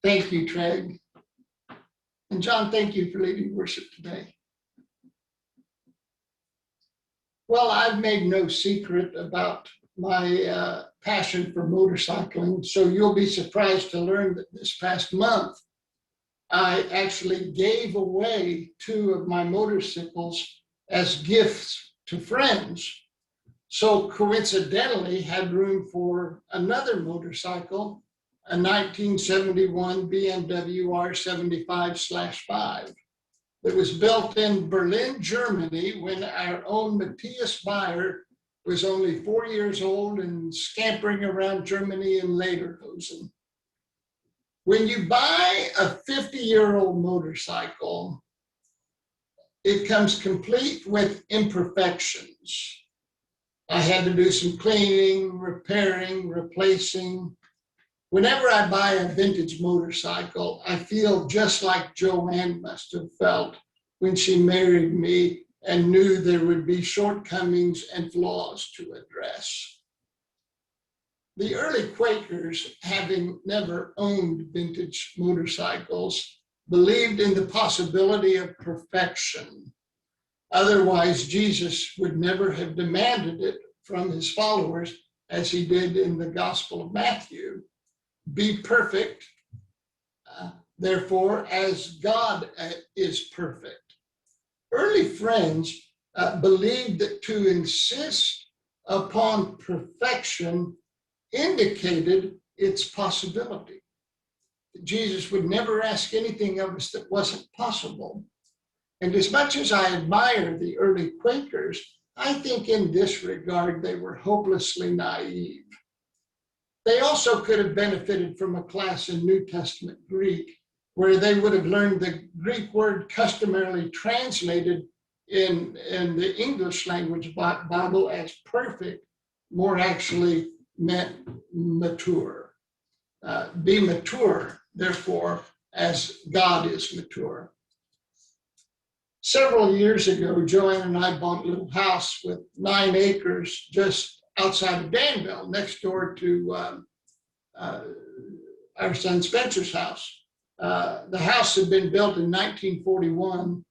Thank you, Treg. And John, thank you for leading worship today. Well, I've made no secret about my passion for motorcycling, so you'll be surprised to learn that this past month, I actually gave away 2 of my motorcycles as gifts to friends. So coincidentally, had room for another motorcycle, a 1971 BMW R75/5 that was built in Berlin, Germany, when our own Matthias Bayer was only 4 years old and scampering around Germany in lederhosen. When you buy a 50-year-old motorcycle, it comes complete with imperfections. I had to do some cleaning, repairing, replacing. Whenever I buy a vintage motorcycle, I feel just like Joanne must have felt when she married me and knew there would be shortcomings and flaws to address. The early Quakers, having never owned vintage motorcycles, believed in the possibility of perfection. Otherwise, Jesus would never have demanded it from his followers as he did in the Gospel of Matthew. Be perfect, therefore, as God is perfect. Early friends believed that to insist upon perfection indicated its possibility. Jesus would never ask anything of us that wasn't possible. And as much as I admire the early Quakers, I think in this regard they were hopelessly naive. They also could have benefited from a class in New Testament Greek, where they would have learned the Greek word customarily translated in the English language Bible as perfect, more actually meant mature. Be mature, therefore, as God is mature. Several years ago, Joanne and I bought a little house with 9 acres just outside of Danville, next door to our son Spencer's house. The house had been built in 1941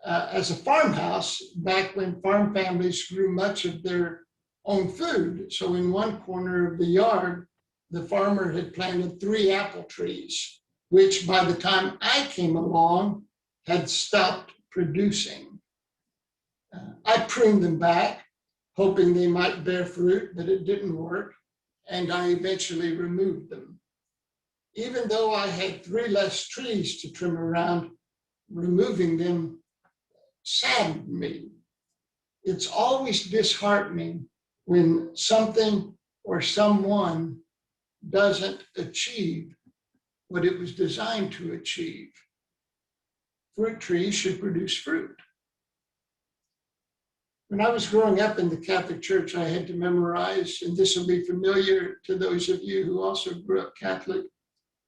as a farmhouse back when farm families grew much of their own food. So in one corner of the yard, the farmer had planted 3 apple trees, which by the time I came along had stopped producing. I pruned them back, hoping they might bear fruit, but it didn't work, and I eventually removed them. Even though I had 3 less trees to trim around, removing them saddened me. It's always disheartening when something or someone doesn't achieve what it was designed to achieve. Fruit trees should produce fruit. When I was growing up in the Catholic Church, I had to memorize, and this will be familiar to those of you who also grew up Catholic,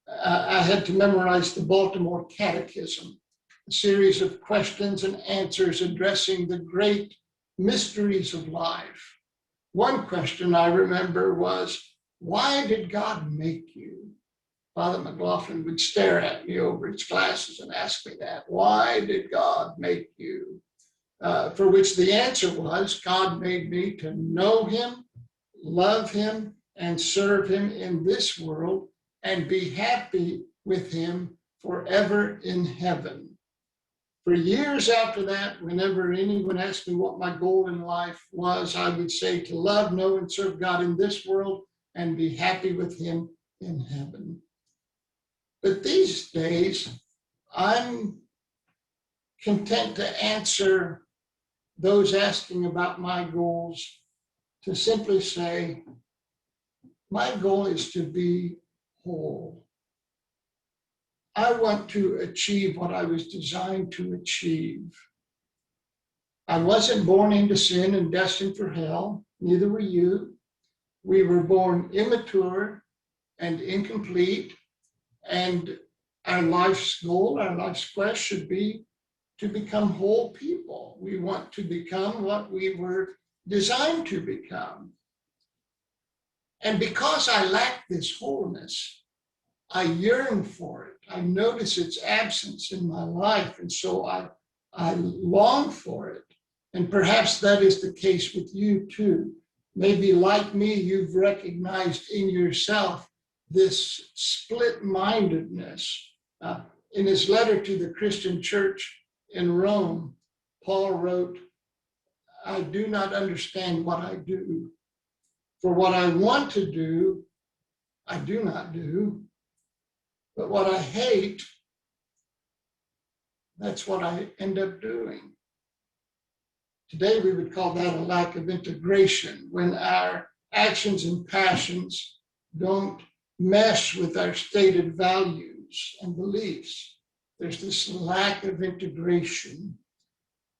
I had to memorize the Baltimore Catechism, a series of questions and answers addressing the great mysteries of life. One question I remember was, why did God make you? Father McLaughlin would stare at me over his glasses and ask me that. Why did God make you? For which the answer was, God made me to know him, love him, and serve him in this world, and be happy with him forever in heaven. For years after that, whenever anyone asked me what my goal in life was, I would say to love, know, and serve God in this world and be happy with him in heaven. But these days, I'm content to answer those asking about my goals to simply say, my goal is to be whole. I want to achieve what I was designed to achieve. I wasn't born into sin and destined for hell, neither were you. We were born immature and incomplete, and our life's goal, our life's quest should be to become whole people. We want to become what we were designed to become. And because I lack this wholeness, I yearn for it. I notice its absence in my life, and so I long for it. And perhaps that is the case with you too. Maybe like me, you've recognized in yourself this split-mindedness. In his letter to the Christian church in Rome, Paul wrote, I do not understand what I do. For what I want to do, I do not do. But what I hate, that's what I end up doing. Today, we would call that a lack of integration, when our actions and passions don't mesh with our stated values and beliefs. There's this lack of integration.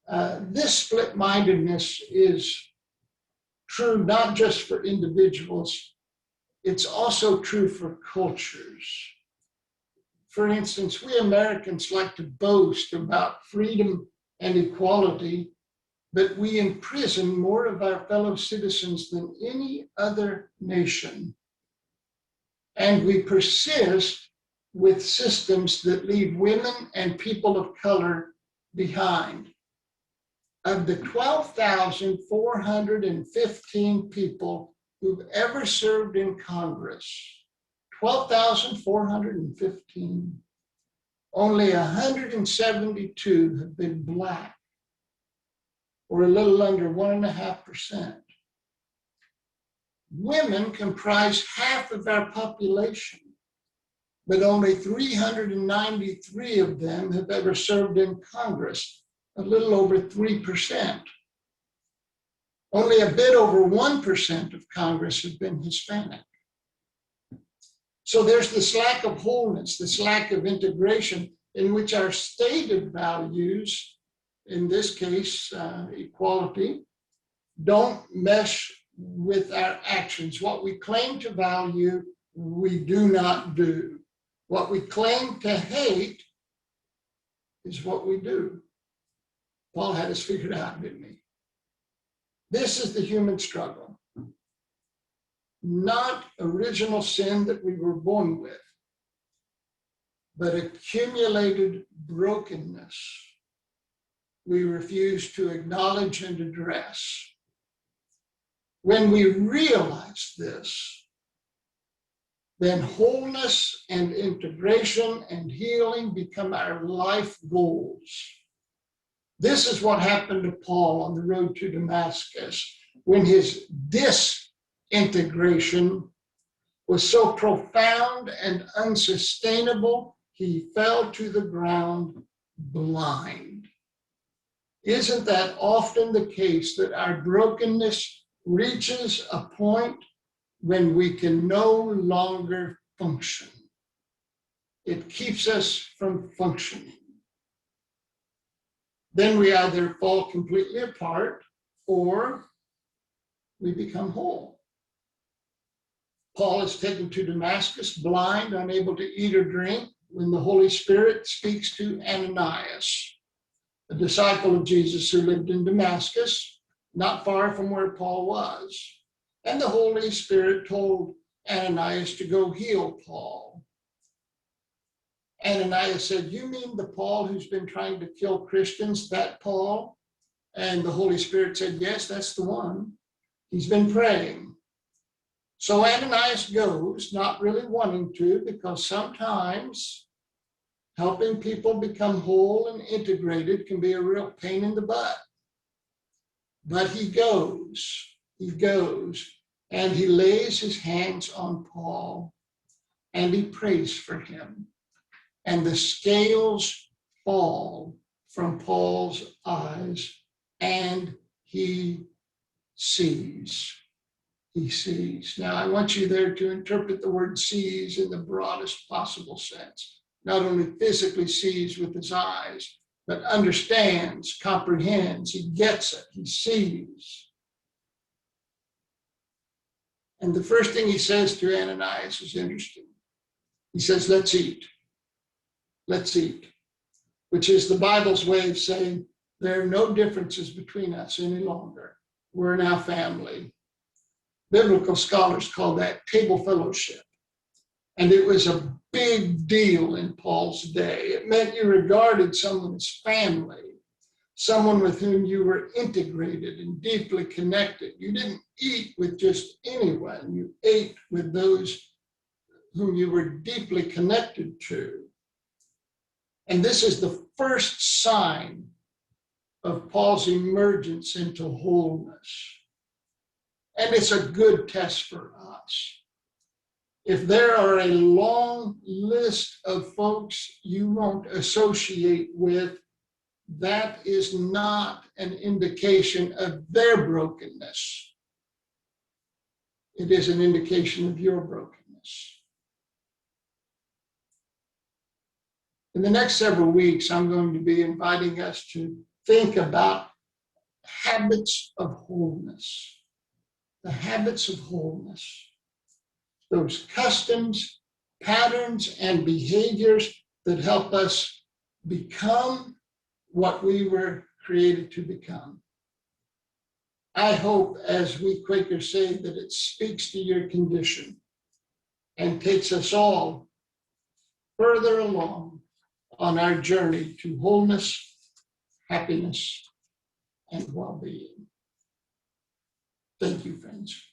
This split-mindedness is true not just for individuals, it's also true for cultures. For instance, we Americans like to boast about freedom and equality, but we imprison more of our fellow citizens than any other nation. And we persist with systems that leave women and people of color behind. Of the 12,415 people who've ever served in Congress, 12,415, only 172 have been Black, or a little under 1.5%. Women comprise half of our population, but only 393 of them have ever served in Congress, a little over 3%. Only a bit over 1% of Congress have been Hispanic. So there's this lack of wholeness, this lack of integration, in which our stated values, in this case, equality, don't mesh with our actions. What we claim to value, we do not do. What we claim to hate is what we do. Paul had us figured out, didn't he? This is the human struggle. Not original sin that we were born with, but accumulated brokenness we refuse to acknowledge and address. When we realize this, then wholeness and integration and healing become our life goals. This is what happened to Paul on the road to Damascus, when his disintegration was so profound and unsustainable, he fell to the ground blind. Isn't that often the case, that our brokenness reaches a point when we can no longer function? It keeps us from functioning. Then we either fall completely apart or we become whole. Paul is taken to Damascus blind, unable to eat or drink, when the Holy Spirit speaks to Ananias, a disciple of Jesus who lived in Damascus, not far from where Paul was. And the Holy Spirit told Ananias to go heal Paul. Ananias said, "You mean the Paul who's been trying to kill Christians, that Paul?" And the Holy Spirit said, "Yes, that's the one. He's been praying." So Ananias goes, not really wanting to, because sometimes helping people become whole and integrated can be a real pain in the butt. But he goes, and he lays his hands on Paul, and he prays for him. And the scales fall from Paul's eyes, and he sees. He sees. Now, I want you there to interpret the word sees in the broadest possible sense. Not only physically sees with his eyes, but understands, comprehends, he gets it, he sees. And the first thing he says to Ananias is interesting. He says, "Let's eat. Let's eat," which is the Bible's way of saying there are no differences between us any longer. We're now family. Biblical scholars call that table fellowship. And it was a big deal in Paul's day. It meant you regarded someone as family, someone with whom you were integrated and deeply connected. You didn't eat with just anyone. You ate with those whom you were deeply connected to. And this is the first sign of Paul's emergence into wholeness. And it's a good test for us. If there are a long list of folks you won't associate with, that is not an indication of their brokenness. It is an indication of your brokenness. In the next several weeks, I'm going to be inviting us to think about habits of wholeness. The habits of wholeness. Those customs, patterns, and behaviors that help us become what we were created to become. I hope, as we Quakers say, that it speaks to your condition and takes us all further along on our journey to wholeness, happiness, and well-being. Thank you, friends.